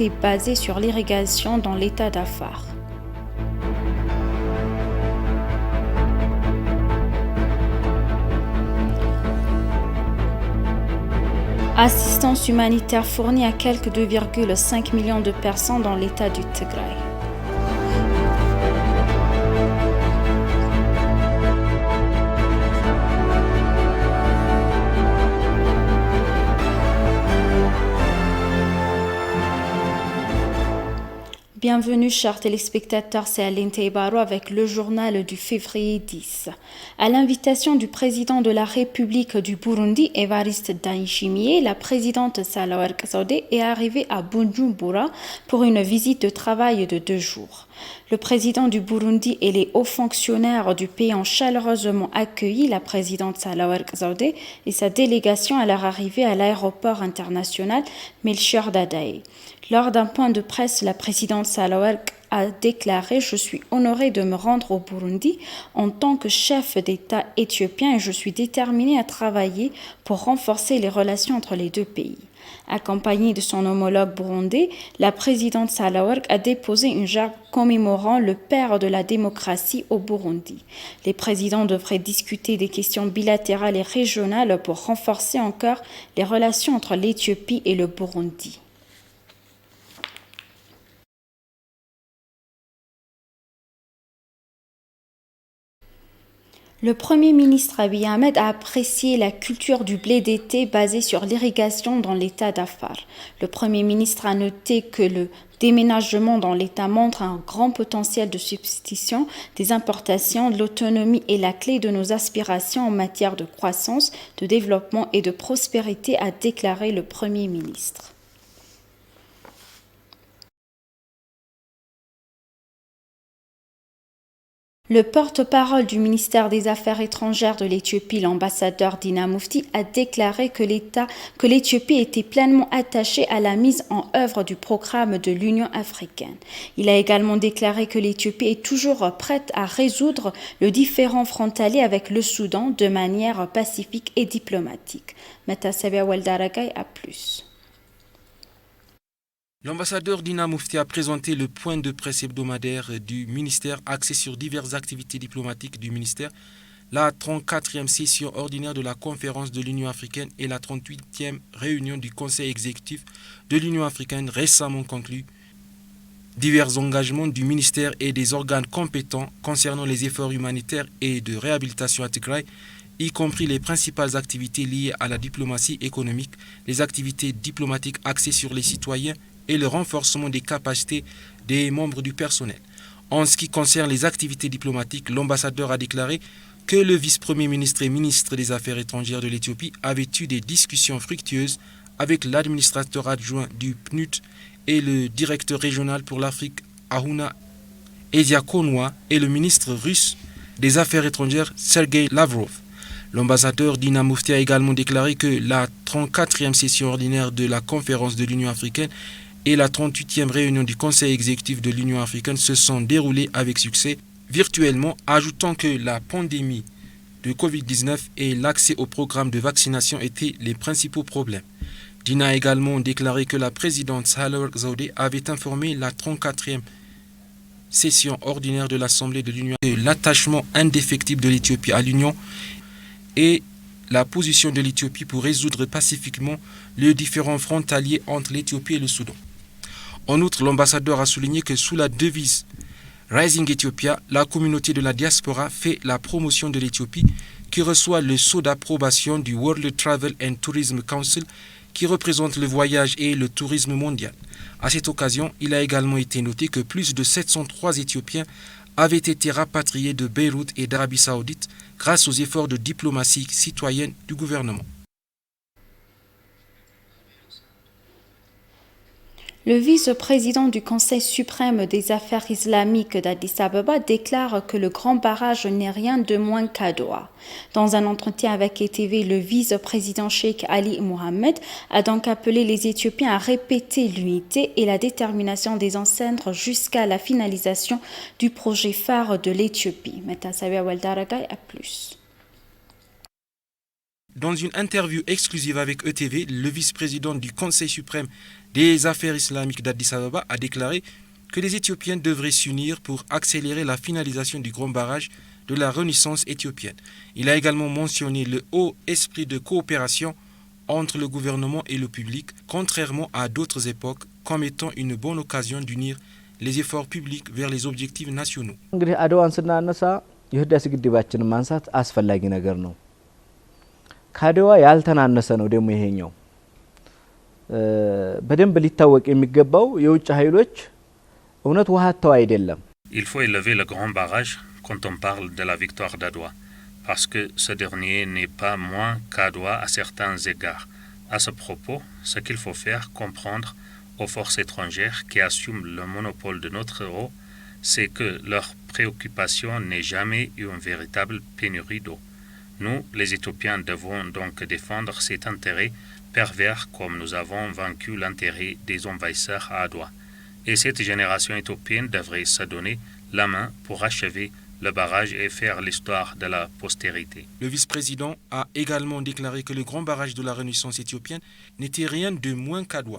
est basée sur l'irrigation dans l'état d'Afar. Assistance humanitaire fournie à quelques 2,5 millions de personnes dans l'état du Tigray. Bienvenue chers téléspectateurs, c'est Aline Teibaro avec le journal du février 10. À l'invitation du président de la République du Burundi, Evariste Ndayishimiye, la présidente Sahle-Work Zewde est arrivée à Bujumbura pour une visite de travail de 2 jours. Le président du Burundi et les hauts fonctionnaires du pays ont chaleureusement accueilli la présidente Sahle-Work Zewde et sa délégation à leur arrivée à l'aéroport international Melchior Ndadaye. Lors d'un point de presse, la présidente Sahle-Work a déclaré « Je suis honorée de me rendre au Burundi en tant que chef d'État éthiopien et je suis déterminée à travailler pour renforcer les relations entre les deux pays ». Accompagnée de son homologue burundais, la présidente Sahle-Work a déposé une gerbe commémorant le père de la démocratie au Burundi. Les présidents devraient discuter des questions bilatérales et régionales pour renforcer encore les relations entre l'Éthiopie et le Burundi. Le Premier ministre Abiy Ahmed a apprécié la culture du blé d'été basée sur l'irrigation dans l'état d'Afar. Le Premier ministre a noté que le déménagement dans l'état montre un grand potentiel de substitution des importations, l'autonomie est la clé de nos aspirations en matière de croissance, de développement et de prospérité, a déclaré le Premier ministre. Le porte-parole du ministère des Affaires étrangères de l'Éthiopie, l'ambassadeur Dina Mufti, a déclaré que l'Éthiopie était pleinement attachée à la mise en œuvre du programme de l'Union africaine. Il a également déclaré que l'Éthiopie est toujours prête à résoudre le différend frontalier avec le Soudan de manière pacifique et diplomatique. Metasabia Weldaragay a plus. L'ambassadeur Dina Mufti a présenté le point de presse hebdomadaire du ministère axé sur diverses activités diplomatiques du ministère, la 34e session ordinaire de la conférence de l'Union africaine et la 38e réunion du Conseil exécutif de l'Union africaine récemment conclue. Divers engagements du ministère et des organes compétents concernant les efforts humanitaires et de réhabilitation à Tigray, y compris les principales activités liées à la diplomatie économique, les activités diplomatiques axées sur les citoyens et le renforcement des capacités des membres du personnel. En ce qui concerne les activités diplomatiques, l'ambassadeur a déclaré que le vice-premier ministre et ministre des Affaires étrangères de l'Éthiopie avaient eu des discussions fructueuses avec l'administrateur adjoint du PNUD et le directeur régional pour l'Afrique, Ahuna Eziakonwa, et le ministre russe des Affaires étrangères, Sergei Lavrov. L'ambassadeur Dina Mufti a également déclaré que la 34e session ordinaire de la conférence de l'Union africaine et la 38e réunion du Conseil exécutif de l'Union africaine se sont déroulées avec succès virtuellement, ajoutant que la pandémie de Covid-19 et l'accès au programme de vaccination étaient les principaux problèmes. Dina a également déclaré que la présidente Sahle-Work Zewde avait informé la 34e session ordinaire de l'Assemblée de l'Union de l'attachement indéfectible de l'Éthiopie à l'Union et la position de l'Éthiopie pour résoudre pacifiquement le différend frontalier entre l'Éthiopie et le Soudan. En outre, l'ambassadeur a souligné que sous la devise Rising Ethiopia, la communauté de la diaspora fait la promotion de l'Éthiopie qui reçoit le sceau d'approbation du World Travel and Tourism Council qui représente le voyage et le tourisme mondial. À cette occasion, il a également été noté que plus de 703 Éthiopiens avaient été rapatriés de Beyrouth et d'Arabie Saoudite grâce aux efforts de diplomatie citoyenne du gouvernement. Le vice-président du Conseil suprême des affaires islamiques d'Addis Abeba déclare que le grand barrage n'est rien de moins qu'Adoua. Dans un entretien avec ETV, le vice-président Sheikh Ali Mohammed a donc appelé les Éthiopiens à répéter l'unité et la détermination des ancêtres jusqu'à la finalisation du projet phare de l'Éthiopie. Metasabia Weldaragay a plus. Dans une interview exclusive avec ETV, le vice-président du Conseil suprême des Affaires islamiques d'Addis Ababa a déclaré que les Éthiopiens devraient s'unir pour accélérer la finalisation du grand barrage de la Renaissance éthiopienne. Il a également mentionné le haut esprit de coopération entre le gouvernement et le public, contrairement à d'autres époques, comme étant une bonne occasion d'unir les efforts publics vers les objectifs nationaux. እንግዲህ አድዋን ስናነሳ የህዳሴ ግድባችንን ማንሳት አስፈላጊ ነገር ነው። ከአድዋ ያልተናነሰ ነው ደግሞ ይሄኛው በደንብ ሊታወቅ የሚገባው የውጭ ኃይሎች እውነት ውሃ አጥተው አይደለም። Il faut élever le grand barrage quand on parle de la victoire d'Adwa, parce que ce dernier n'est pas moins qu'Adwa à certains égards. À ce propos, ce qu'il faut faire comprendre aux forces étrangères qui assument le monopole de notre eau, c'est que leur préoccupation n'est jamais une véritable pénurie d'eau. Nous, les Éthiopiens, devons donc défendre cet intérêt pervers comme nous avons vaincu l'intérêt des envahisseurs à Adwa. Et cette génération éthiopienne devrait se donner la main pour achever le barrage et faire l'histoire de la postérité. Le vice-président a également déclaré que le grand barrage de la Renaissance éthiopienne n'était rien de moins qu'Adwa.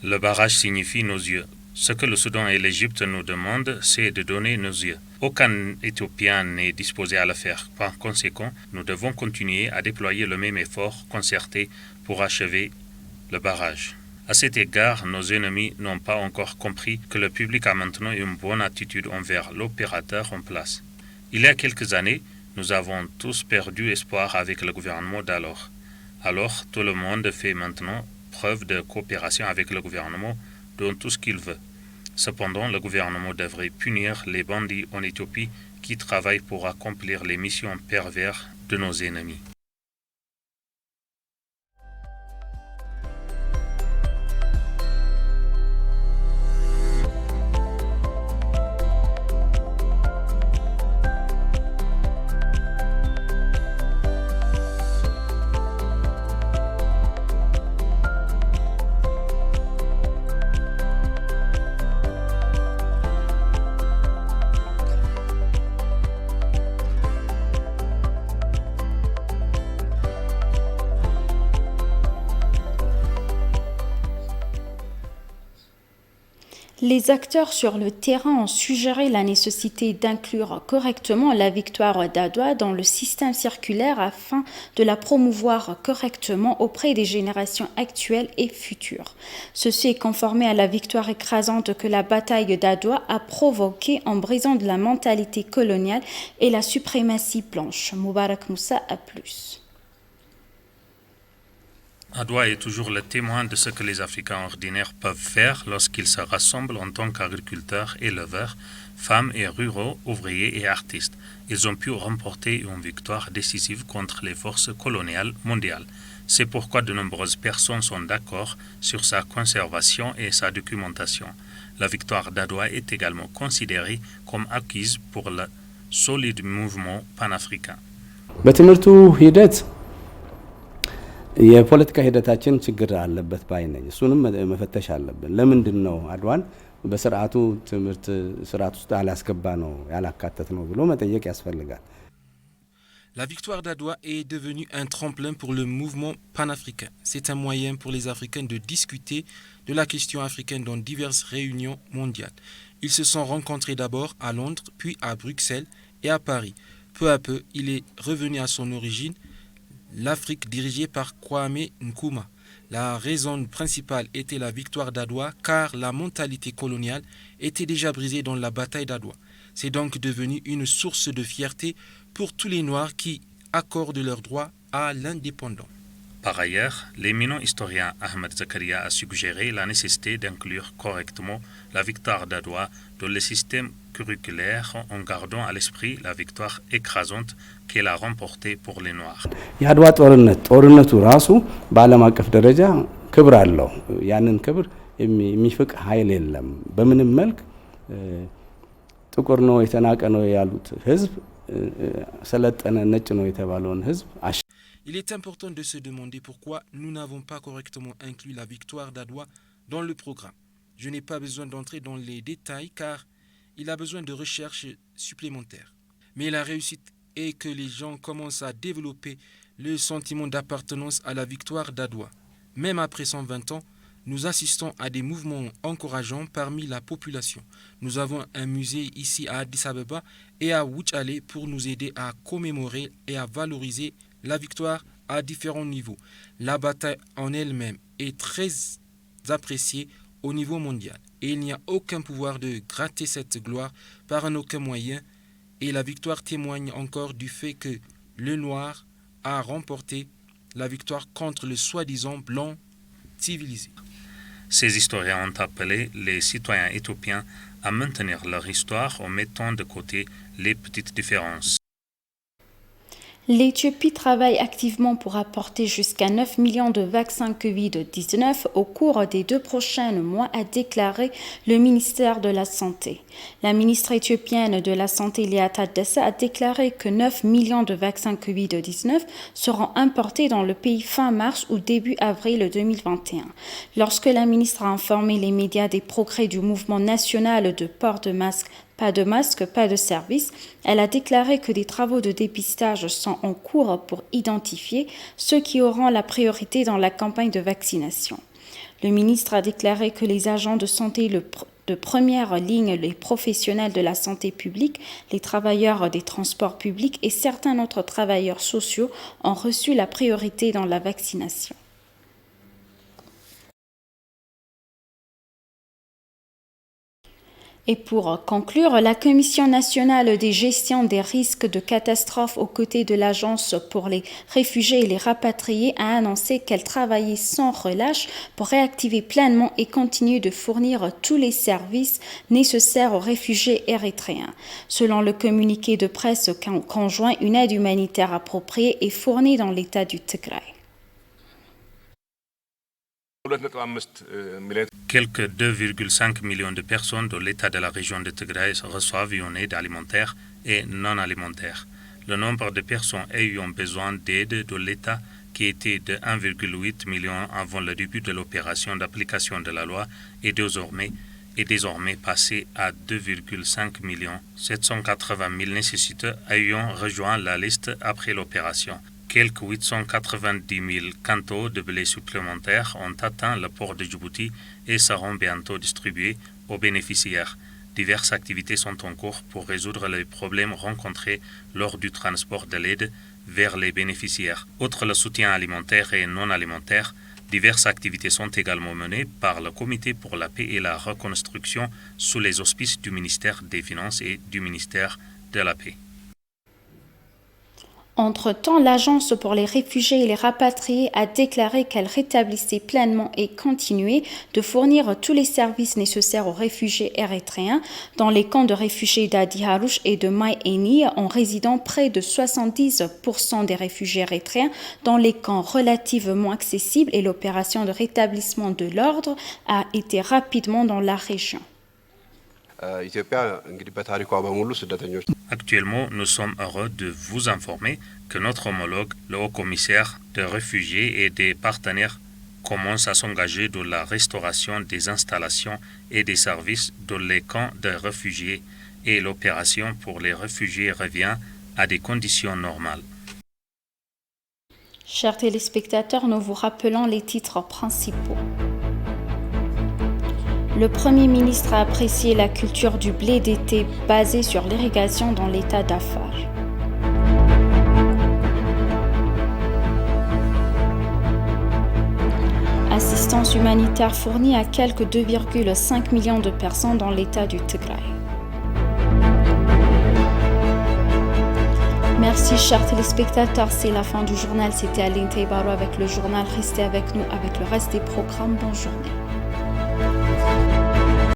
Le barrage signifie nos yeux. Ce que le Soudan et l'Égypte nous demandent, c'est de donner nos yeux. Aucun Éthiopien n'est disposé à le faire. Par conséquent, nous devons continuer à déployer le même effort concerté pour achever le barrage. À cet égard, nos ennemis n'ont pas encore compris que le public a maintenant une bonne attitude envers l'opérateur en place. Il y a quelques années, nous avons tous perdu espoir avec le gouvernement d'alors. Alors, tout le monde fait maintenant preuve de coopération avec le gouvernement dans tout ce qu'il veut. Cependant, le gouvernement devrait punir les bandits en Éthiopie qui travaillent pour accomplir les missions perverses de nos ennemis. Les acteurs sur le terrain ont suggéré la nécessité d'inclure correctement la victoire d'Adwa dans le système circulaire afin de la promouvoir correctement auprès des générations actuelles et futures. Ceci est conformé à la victoire écrasante que la bataille d'Adwa a provoquée en brisant de la mentalité coloniale et la suprématie blanche. Moubarak Moussa a plus. Adwa est toujours le témoin de ce que les Africains ordinaires peuvent faire lorsqu'ils se rassemblent en tant qu'agriculteurs, éleveurs, femmes et ruraux, ouvriers et artistes. Ils ont pu remporter une victoire décisive contre les forces coloniales mondiales. C'est pourquoi de nombreuses personnes sont d'accord sur sa conservation et sa documentation. La victoire d'Adwa est également considérée comme acquise pour le solide mouvement panafricain. የፖለቲካ ሂደታችን ችግር አለበት ባይ ነኝ። እሱንም መፈተሽ አለብን። ለምንድነው አድዋን በስርዓቱ ትምህርት ስርዓት ውስጥ አላስገባ ነው ያላካተት ነው ብሎ መጠየቅ ያስፈልጋል። La victoire d'Adwa est devenue un tremplin pour le mouvement panafricain. C'est un moyen pour les Africains de discuter de la question africaine dans diverses réunions mondiales. Ils se sont rencontrés d'abord à Londres, puis à Bruxelles et à Paris. Peu à peu, il est revenu à son origine, l'Afrique dirigée par Kwame Nkrumah. La raison principale était la victoire d'Adwa car la mentalité coloniale était déjà brisée dans la bataille d'Adwa. C'est donc devenu une source de fierté pour tous les Noirs qui accordent leur droit à l'indépendance. Par ailleurs, l'éminent historien Ahmed Zakaria a suggéré la nécessité d'inclure correctement la victoire d'Adwa dans le système curriculaire en gardant à l'esprit la victoire écrasante qu'elle a remportée pour les Noirs. የአድዋ ጦርነቱ ራሱ በዓለም አቀፍ ደረጃ ክብር አለው። ያንን ክብር የሚፈቅ ኃይል የለም። በምንም መልክ ጥቁር ነው የተናቀ ነው ያሉት ህዝብ ሰለጠነ ነጭ ነው የተባለውን ህዝብ Il est important de se demander pourquoi nous n'avons pas correctement inclus la victoire d'Adwa dans le programme. Je n'ai pas besoin d'entrer dans les détails car il a besoin de recherches supplémentaires. Mais la réussite est que les gens commencent à développer le sentiment d'appartenance à la victoire d'Adwa. même après 120 ans, nous assistons à des mouvements encourageants parmi la population. Nous avons un musée ici à Addis Abeba et à Wuchale pour nous aider à commémorer et à valoriser la victoire à différents niveaux. La bataille en elle-même est très appréciée au niveau mondial et il n'y a aucun pouvoir de gratter cette gloire par un aucun moyen, et la victoire témoigne encore du fait que le noir a remporté la victoire contre le soi-disant blanc civilisé. Ces historiens ont appelé les citoyens éthiopiens à maintenir leur histoire en mettant de côté les petites différences. L'Éthiopie travaille activement pour apporter jusqu'à 9 millions de vaccins Covid-19 au cours des 2 prochains mois, a déclaré le ministère de la Santé. La ministre éthiopienne de la Santé, Lia Tadessa, a déclaré que 9 millions de vaccins Covid-19 seront importés dans le pays fin mars ou début avril 2021. Lorsque la ministre a informé les médias des progrès du mouvement national de port de masque, pas de masque, pas de service, elle a déclaré que des travaux de dépistage sont en cours pour identifier ceux qui auront la priorité dans la campagne de vaccination. Le ministre a déclaré que les agents de santé de première ligne, les professionnels de la santé publique, les travailleurs des transports publics et certains autres travailleurs sociaux ont reçu la priorité dans la vaccination. Et pour conclure, la Commission nationale de gestion des risques de catastrophe aux côtés de l'Agence pour les réfugiés et les rapatriés a annoncé qu'elle travaillait sans relâche pour réactiver pleinement et continuer de fournir tous les services nécessaires aux réfugiés érythréens. Selon le communiqué de presse conjoint, une aide humanitaire appropriée est fournie dans l'État du Tigray. Quelques 2,5 millions de personnes de l'État de la région de Tigray reçoivent une aide alimentaire et non alimentaire. Le nombre de personnes ayant besoin d'aide de l'État, qui était de 1,8 million avant le début de l'opération d'application de la loi, est désormais passé à 2,5 millions. 780 000 nécessiteux ayant rejoint la liste après l'opération. Quelques 890 000 quintaux de blé supplémentaires ont atteint le port de Djibouti et seront bientôt distribués aux bénéficiaires. Diverses activités sont en cours pour résoudre les problèmes rencontrés lors du transport de l'aide vers les bénéficiaires. Outre le soutien alimentaire et non alimentaire, diverses activités sont également menées par le Comité pour la paix et la reconstruction sous les auspices du ministère des Finances et du ministère de la Paix. Entre-temps, l'Agence pour les réfugiés et les rapatriés a déclaré qu'elle rétablissait pleinement et continuait de fournir tous les services nécessaires aux réfugiés érythréens dans les camps de réfugiés d'Adi Harouche et de Maï-Eni, en résidant près de 70% des réfugiés érythréens dans les camps relativement accessibles, et l'opération de rétablissement de l'ordre a été rapidement dans la région. Actuellement, nous sommes heureux de vous informer que notre homologue, le haut-commissaire des réfugiés et des partenaires, commence à s'engager dans la restauration des installations et des services dans les camps de réfugiés, et l'opération pour les réfugiés revient à des conditions normales. Chers téléspectateurs, nous vous rappelons les titres principaux. Le Premier ministre a apprécié la culture du blé d'été basée sur l'irrigation dans l'État d'Afar. Assistance humanitaire fournie à quelques 2,5 millions de personnes dans l'État du Tigray. Merci chers téléspectateurs, c'est la fin du journal. C'était Aline Taibaro avec le journal. Restez avec nous avec le reste des programmes. Bonne journée.